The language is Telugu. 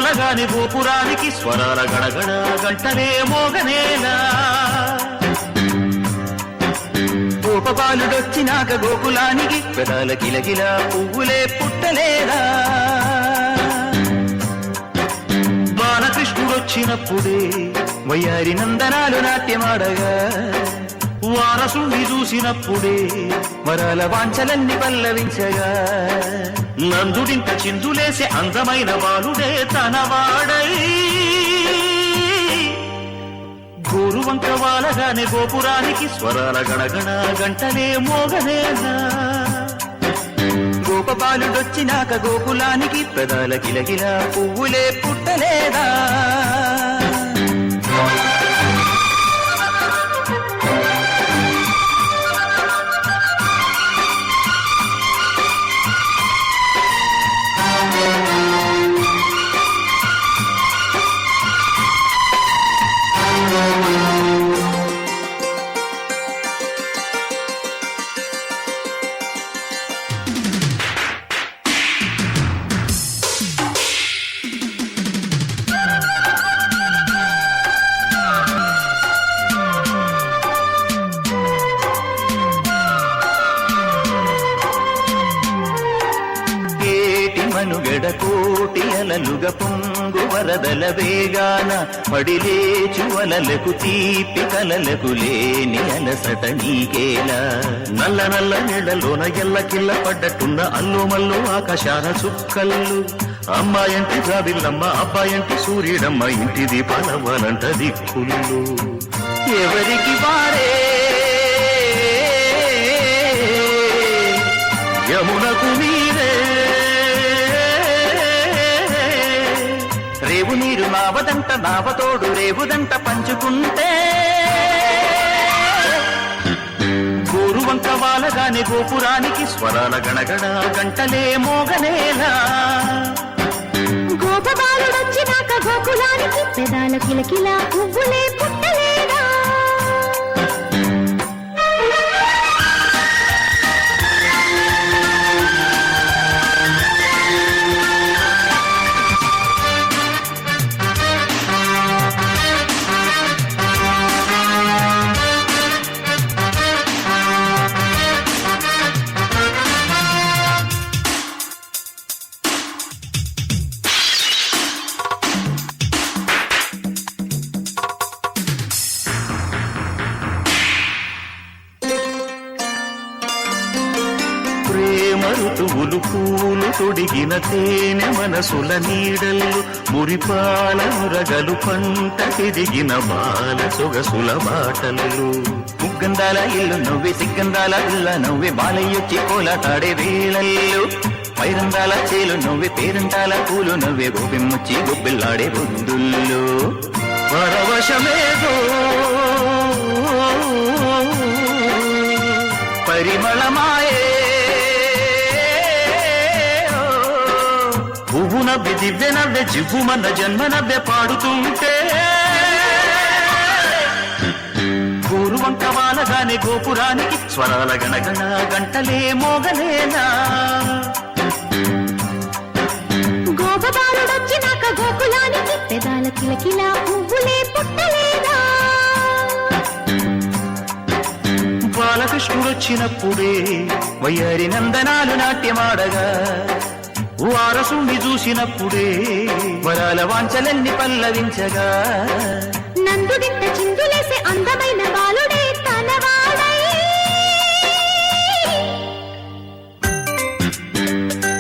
వాలగాని గోపురానికి స్వరాల గడగడ గంటలే మోగనేలా గోపబాలుడొచ్చినాక గోకులానికి పెదాల కిలకిల పువ్వులే పుట్టలేదా బాలకృష్ణుడొచ్చినప్పుడే వయ్యారి నందనాలు నాట్యమాడగా వారసుని చూసినప్పుడే వరాల వాంఛలన్నీ పల్లవించగా నందుడింత చిందులేసే అందమైన బాలుడే తనవాడై గోరువంక వాలగానే గోపురానికి స్వరాల గణగణ గంటలే మోగనేలా గోపబాలుడొచ్చినాక గోకులానికి పెదాల కిలకిల పువ్వులే పుట్టలేదా మనుగడ కోటి అలలుగ పొంగు వరదల వేగాన పడిలేచు అలలకు తీపి కలలకు లేని అలసట నీకేలా నల్ల నల్ల నీళ్లలోన ఎల్లకిల్ల పడ్డట్టున్న అల్లుమల్లు ఆకాశాన చుక్కల్లు అమ్మాయంటి జాబిల్లమ్మ అబ్బాయంటి సూర్యుడమ్మ ఇంటి దీపాలవ్వాలంట దిక్కులు ఎవరికి వారే యమునకు మీరే రేవు నీరు నావదంట నావతోడు రేవుదంట పంచుకుంటే గోరువంక వాలగానే గోపురానికి స్వరాల గణగణ గంటలే మోగనేలా గోపబాలుడొచ్చినాక గోకులానికి పెదాల కిలకిల పువ్వులే పుట్టలేదా ఋతువులు పూలు తొడిగిన తేనె మనసుల నీడల్లు మురిపాల మురగలు పంట తిరిగిన బాల సొగసుల బాటలు ముగ్గందాల ఇల్లు నవ్వే సిగ్గందాల ఇల్ల నవ్వే బాలయ్యొచ్చి కోలాటాడే వేళల్లు పైరందాల చేలు నవ్వే పేరంటాల పూలు నవ్వే గోపిమ్మొచ్చి గొబ్బిల్లాడే బొద్దుల్లో పరవశమేదో పరిమళమాయే పువ్వు నవ్వే దివ్య నవ్వే జివ్వుమన్న జన్మ నవ్వే పాడుతుంటే గోరువంక వాలగానే గోపురానికి స్వరాల గణగణ గంటలే మోగనేలా గోపబాలుడొచ్చినాక గోకులానికి పెదాల కిలకిల పువ్వులే పుట్టలేదా బాలకృష్ణుడొచ్చినప్పుడే వయ్యారి నందనాలు నాట్యమాడగా వారసుని చూసినప్పుడే వరాల వాంఛలన్నీ పల్లవించగా నందుడింత చిందులేసే అందమైన బాలుడే తనవాడై